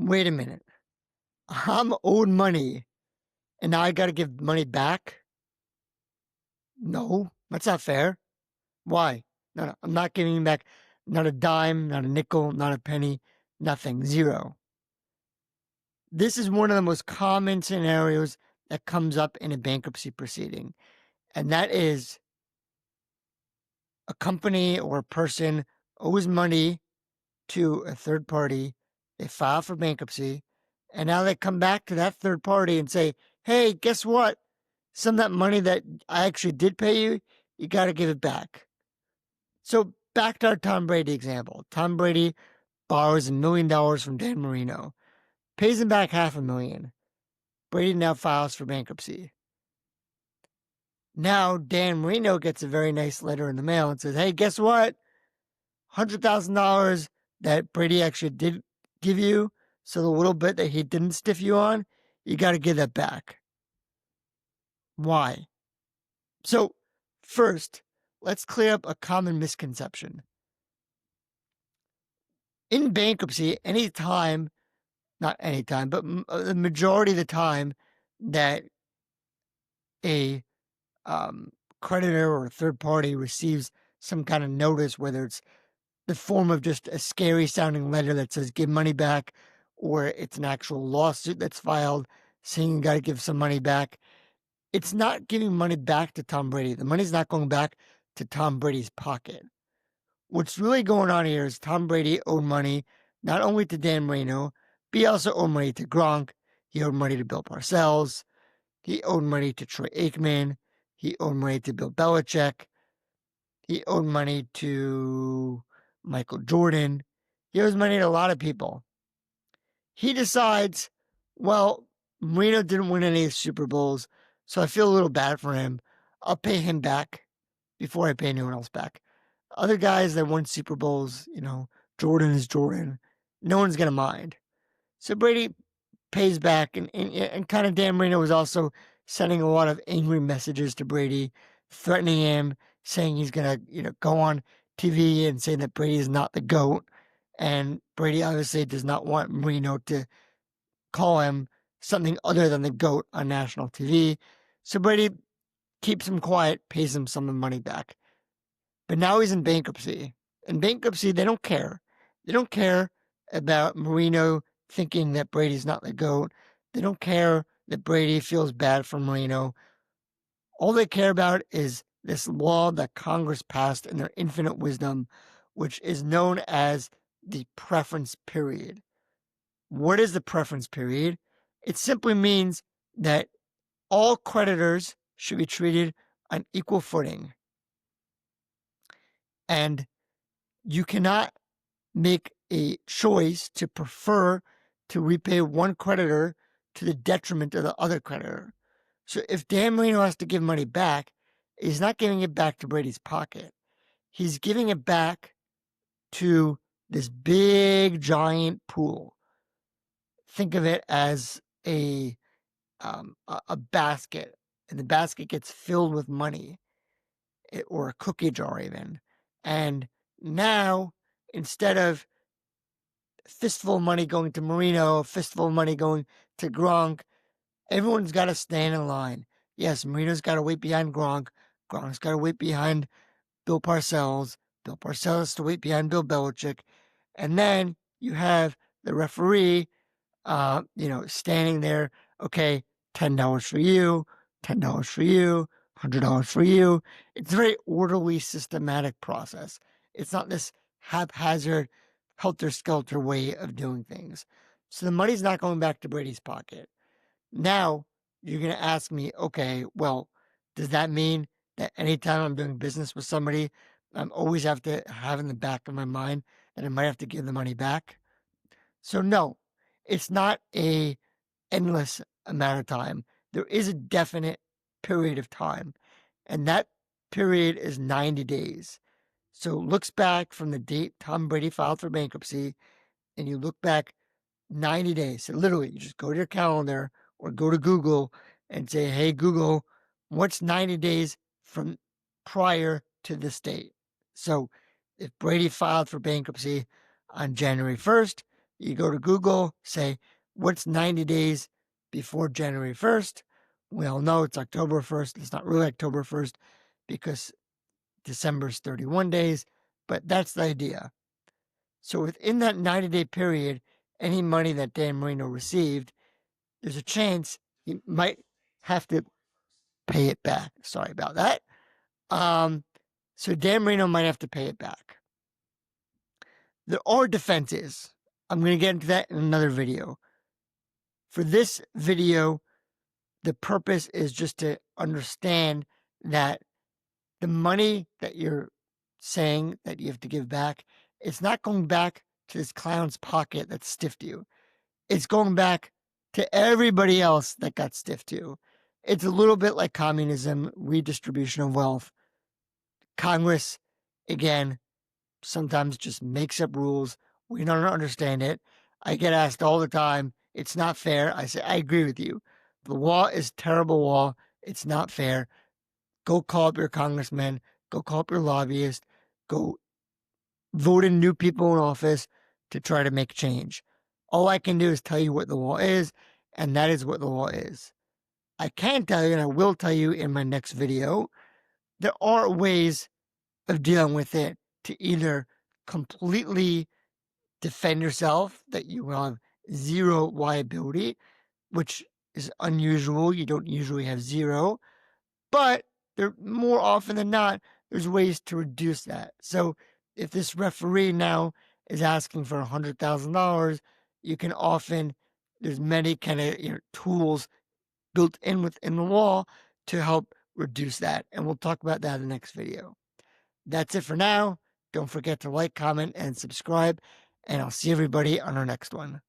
wait a minute. I'm owed money and now I got to give money back? No, that's not fair. Why? No, no, I'm not giving back not a dime, not a nickel, not a penny, nothing, zero. This is one of the most common scenarios that comes up in a bankruptcy proceeding. And that is a company or a person owes money to a third party. They file for bankruptcy. And now they come back to that third party and say, hey, guess what? Some of that money that I actually did pay you, you got to give it back. So back to our Tom Brady example. Tom Brady borrows $1 million from Dan Marino, pays him back $500,000. Brady now files for bankruptcy. Now Dan Marino gets a very nice letter in the mail and says, hey, guess what? $100,000 that Brady actually did give you, so the little bit that he didn't stiff you on, you got to give that back. Why? So, first, let's clear up a common misconception. In bankruptcy, anytime, not anytime, but the majority of the time that a creditor or a third party receives some kind of notice, whether it's the form of just a scary sounding letter that says give money back, or it's an actual lawsuit that's filed saying you got to give some money back. It's not giving money back to Tom Brady. The money's not going back to Tom Brady's pocket. What's really going on here is Tom Brady owed money not only to Dan Marino, but he also owed money to Gronk. He owed money to Bill Parcells. He owed money to Troy Aikman. He owed money to Bill Belichick. He owed money to Michael Jordan. He owes money to a lot of people. He decides, well, Marino didn't win any Super Bowls, so I feel a little bad for him. I'll pay him back before I pay anyone else back. Other guys that won Super Bowls, Jordan is Jordan. No one's going to mind. So Brady pays back, and kind of Dan Marino was also sending a lot of angry messages to Brady, threatening him, saying he's going to, go on TV and saying that Brady is not the GOAT. And Brady obviously does not want Marino to call him something other than the GOAT on national TV. So Brady keeps him quiet, pays him some of the money back. But now he's in bankruptcy. In bankruptcy, they don't care. They don't care about Marino thinking that Brady's not the GOAT. They don't care that Brady feels bad for Marino. All they care about is this law that Congress passed in their infinite wisdom, which is known as the preference period. What is the preference period? It simply means that all creditors should be treated on equal footing. And you cannot make a choice to prefer to repay one creditor to the detriment of the other creditor. So if Dan Marino has to give money back, he's not giving it back to Brady's pocket. He's giving it back to this big giant pool. Think of it as a basket, and the basket gets filled with money, or a cookie jar even. And now, instead of a fistful of money going to Marino, a fistful of money going to Gronk, everyone's got to stand in line. Yes, Marino's got to wait behind Gronk. Gronk's got to wait behind Bill Parcells. Bill Parcells has to wait behind Bill Belichick. And then you have the referee, standing there. Okay, $10 for you, $10 for you, $100 for you. It's a very orderly, systematic process. It's not this haphazard, helter-skelter way of doing things. So the money's not going back to Brady's pocket. Now, you're going to ask me, okay, well, does that mean that anytime I'm doing business with somebody, I'm always have to have in the back of my mind that I might have to give the money back? So no, it's not a endless amount of time. There is a definite period of time, and that period is 90 days. So looks back from the date Tom Brady filed for bankruptcy, and you look back 90 days. So literally, you just go to your calendar or go to Google and say, hey, Google, what's 90 days from prior to this date? So if Brady filed for bankruptcy on January 1st, You go to Google, say, what's 90 days before January 1st? We all know it's October 1st. It's not really October 1st because December's 31 days, but that's the idea. So within that 90-day period, any money that Dan Marino received, there's a chance he might have to pay it back. Sorry about that. So Dan Marino might have to pay it back. There are defenses. I'm going to get into that in another video. For this video, the purpose is just to understand that the money that you're saying that you have to give back, it's not going back to this clown's pocket that stiffed you. It's going back to everybody else that got stiffed too. It's a little bit like communism, redistribution of wealth. Congress, again, sometimes just makes up rules. We don't understand it. I get asked all the time, it's not fair. I say, I agree with you. The law is terrible law. It's not fair. Go call up your congressman. Go call up your lobbyist. Go vote in new people in office to try to make change. All I can do is tell you what the law is, and that is what the law is. I can tell you, and I will tell you in my next video, there are ways of dealing with it to either completely defend yourself, that you will have zero liability, which is unusual. You don't usually have zero, but there more often than not, there's ways to reduce that. So if this referee now is asking for $100,000, you can often, there's many kind of tools built in within the law to help reduce that. And we'll talk about that in the next video. That's it for now. Don't forget to like, comment, and subscribe. And I'll see everybody on our next one.